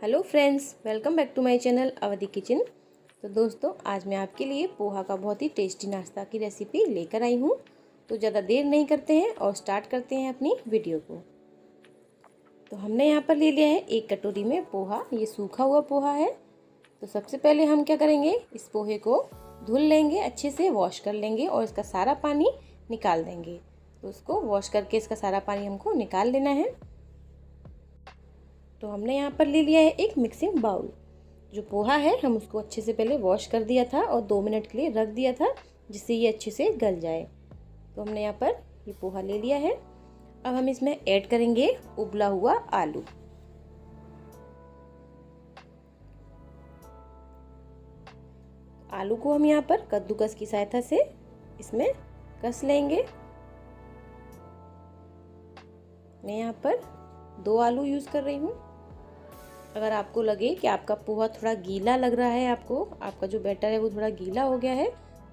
Hello friends, welcome back to my channel Awadhi kitchen. तो दोस्तों, आज मैं आपके लिए पोहा का बहुत ही टेस्टी नाश्ता की रेसिपी लेकर आई हूँ। तो ज़्यादा देर नहीं करते हैं और स्टार्ट करते हैं अपनी वीडियो को। तो हमने यहाँ पर ले लिया है 1 कटोरी में पोहा। ये सूखा हुआ पोहा है। तो सबसे पहले हम क्या करेंगे, इस पोहे को धुल लेंगे, अच्छे से वॉश कर लेंगे और इसका सारा पानी निकाल देंगे। तो उसको वॉश करके इसका सारा पानी हमको निकाल लेना है। तो हमने यहाँ पर ले लिया है एक मिक्सिंग बाउल। जो पोहा है हम उसको अच्छे से पहले वॉश कर दिया था और 2 मिनट के लिए रख दिया था, जिससे ये अच्छे से गल जाए। तो हमने यहाँ पर ये पोहा ले लिया है। अब हम इसमें ऐड करेंगे उबला हुआ आलू। आलू को हम यहाँ पर कद्दूकस की सहायता से इसमें कस लेंगे। मैं यहाँ पर 2 आलू यूज़ कर रही हूँ। अगर आपको लगे कि आपका पोहा थोड़ा गीला लग रहा है, आपका जो बैटर है वो थोड़ा गीला हो गया है,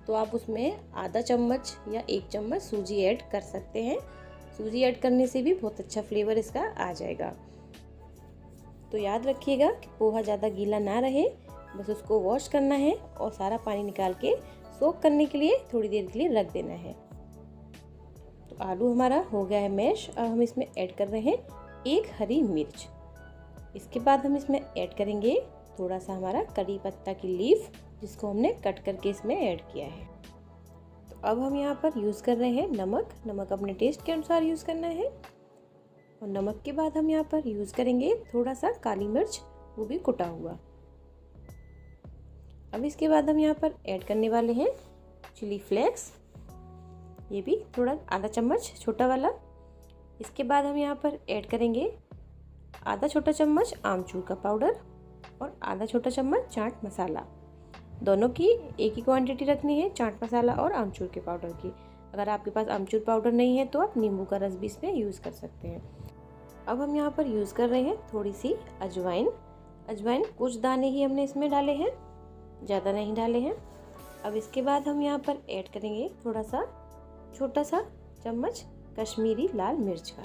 तो आप उसमें आधा चम्मच या 1 चम्मच सूजी ऐड कर सकते हैं। सूजी ऐड करने से भी बहुत अच्छा फ्लेवर इसका आ जाएगा। तो याद रखिएगा कि पोहा ज़्यादा गीला ना रहे, बस उसको वॉश करना है और सारा पानी निकाल के सोक करने के लिए थोड़ी देर के लिए रख देना है। तो आलू हमारा हो गया है मैश। अब हम इसमें ऐड कर रहे हैं 1 हरी मिर्च। इसके बाद हम इसमें ऐड करेंगे थोड़ा सा हमारा कड़ी पत्ता की लीफ, जिसको हमने कट करके इसमें ऐड किया है। तो अब हम यहाँ पर यूज़ कर रहे हैं नमक अपने टेस्ट के अनुसार यूज़ करना है। और नमक के बाद हम यहाँ पर यूज़ करेंगे थोड़ा सा काली मिर्च, वो भी कुटा हुआ। अब इसके बाद हम यहाँ पर ऐड करने वाले हैं चिली फ्लेक्स, ये भी थोड़ा आधा चम्मच छोटा वाला। इसके बाद हम यहाँ पर ऐड करेंगे आधा छोटा चम्मच आमचूर का पाउडर और आधा छोटा चम्मच चाट मसाला। दोनों की एक ही क्वांटिटी रखनी है, चाट मसाला और आमचूर के पाउडर की। अगर आपके पास आमचूर पाउडर नहीं है तो आप नींबू का रस भी इसमें यूज़ कर सकते हैं। अब हम यहाँ पर यूज़ कर रहे हैं थोड़ी सी अजवाइन कुछ दाने ही हमने इसमें डाले हैं, ज़्यादा नहीं डाले हैं। अब इसके बाद हम यहाँ पर ऐड करेंगे थोड़ा सा छोटा सा चम्मच कश्मीरी लाल मिर्च का।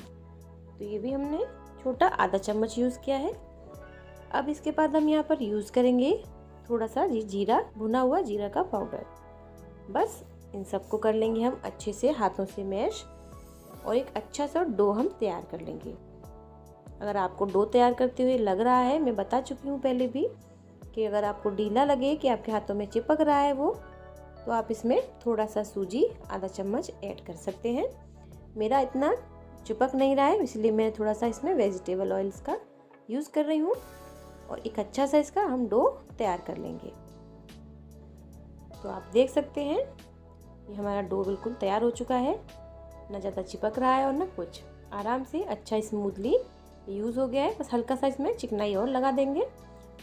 तो ये भी हमने छोटा आधा चम्मच यूज़ किया है। अब इसके बाद हम यहाँ पर यूज़ करेंगे थोड़ा सा जीरा, भुना हुआ जीरा का पाउडर। बस इन सबको कर लेंगे हम अच्छे से हाथों से मैश और एक अच्छा सा डो हम तैयार कर लेंगे। अगर आपको डो तैयार करते हुए लग रहा है, मैं बता चुकी हूँ पहले भी कि अगर आपको ढीला लगे कि आपके हाथों में चिपक रहा है वो, तो आप इसमें थोड़ा सा सूजी आधा चम्मच ऐड कर सकते हैं। मेरा इतना चिपक नहीं रहा है, इसलिए मैं थोड़ा सा इसमें वेजिटेबल ऑयल्स का यूज़ कर रही हूँ और एक अच्छा सा इसका हम डो तैयार कर लेंगे। तो आप देख सकते हैं ये हमारा डो बिल्कुल तैयार हो चुका है, ना ज़्यादा चिपक रहा है और ना कुछ, आराम से अच्छा स्मूथली यूज़ हो गया है। बस हल्का सा इसमें चिकनाई और लगा देंगे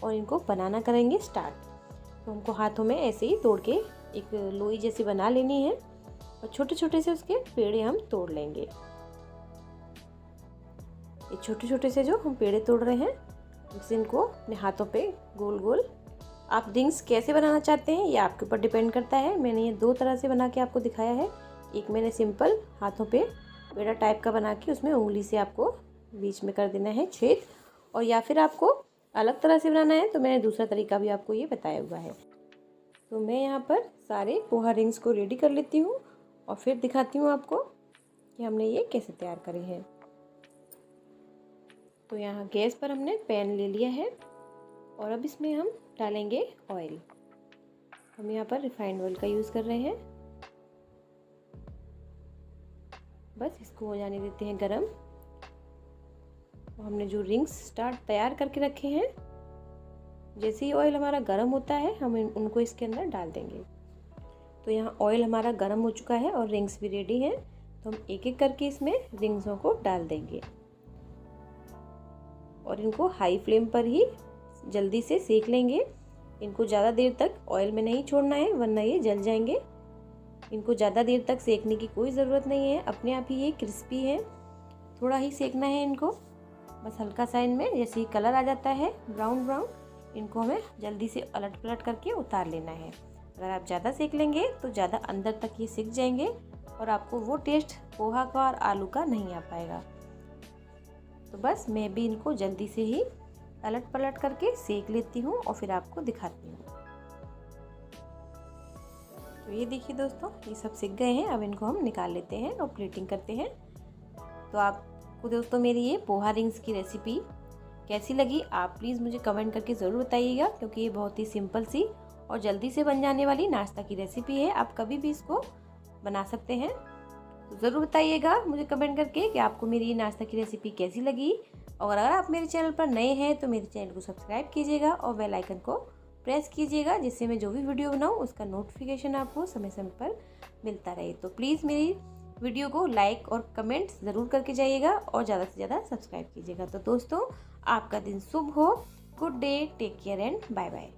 और इनको बनाना करेंगे स्टार्ट। तो हमको हाथों में ऐसे ही तोड़ के एक लोई जैसी बना लेनी है और छोटे छोटे से उसके पेड़े हम तोड़ लेंगे। ये छोटे छोटे से जो हम पेड़े तोड़ रहे हैं, उसे इनको अपने हाथों पे गोल गोल, आप रिंग्स कैसे बनाना चाहते हैं ये आपके ऊपर डिपेंड करता है। मैंने ये 2 तरह से बना के आपको दिखाया है। एक मैंने सिंपल हाथों पे पेड़ा टाइप का बना के उसमें उंगली से आपको बीच में कर देना है छेद, और या फिर आपको अलग तरह से बनाना है तो मैंने दूसरा तरीका भी आपको ये बताया हुआ है। तो मैं यहाँ पर सारे पोहा रिंग्स को रेडी कर लेती हूँ और फिर दिखाती हूँ आपको कि हमने ये कैसे तैयार करे हैं। तो यहाँ गैस पर हमने पैन ले लिया है और अब इसमें हम डालेंगे ऑयल। हम यहाँ पर रिफाइंड ऑयल का यूज़ कर रहे हैं। बस इसको हो जाने देते हैं गरम। हमने जो रिंग्स तैयार करके रखे हैं, जैसे ही ऑयल हमारा गरम होता है हम उनको इसके अंदर डाल देंगे। तो यहाँ ऑयल हमारा गरम हो चुका है और रिंग्स भी रेडी हैं। तो हम एक एक करके इसमें रिंग्सों को डाल देंगे और इनको हाई फ्लेम पर ही जल्दी से सेक लेंगे। इनको ज़्यादा देर तक ऑयल में नहीं छोड़ना है, वरना ये जल जाएंगे। इनको ज़्यादा देर तक सेकने की कोई ज़रूरत नहीं है, अपने आप ही ये क्रिस्पी है। थोड़ा ही सेकना है इनको, बस हल्का सा इनमें जैसे ही कलर आ जाता है ब्राउन, इनको हमें जल्दी से अलट पलट करके उतार लेना है। अगर आप ज़्यादा सेक लेंगे तो ज़्यादा अंदर तक ये सिक जाएंगे और आपको वो टेस्ट पोहा का और आलू का नहीं आ पाएगा। तो बस मैं भी इनको जल्दी से ही अलट पलट करके सेक लेती हूँ और फिर आपको दिखाती हूँ। तो ये देखिए दोस्तों, ये सब सिक गए हैं। अब इनको हम निकाल लेते हैं और प्लेटिंग करते हैं। तो आपको दोस्तों मेरी ये पोहा रिंग्स की रेसिपी कैसी लगी आप प्लीज़ मुझे कमेंट करके ज़रूर बताइएगा, क्योंकि ये बहुत ही सिंपल सी और जल्दी से बन जाने वाली नाश्ता की रेसिपी है। आप कभी भी इसको बना सकते हैं। तो ज़रूर बताइएगा मुझे कमेंट करके कि आपको मेरी ये नाश्ता की रेसिपी कैसी लगी। और अगर आप मेरे चैनल पर नए हैं तो मेरे चैनल को सब्सक्राइब कीजिएगा और बेल आइकन को प्रेस कीजिएगा, जिससे मैं जो भी वीडियो बनाऊँ उसका नोटिफिकेशन आपको समय समय पर मिलता रहे। तो प्लीज़ मेरी वीडियो को लाइक और कमेंट ज़रूर करके जाइएगा और ज़्यादा से ज़्यादा सब्सक्राइब कीजिएगा। तो दोस्तों आपका दिन शुभ हो। Good day, take care and bye bye.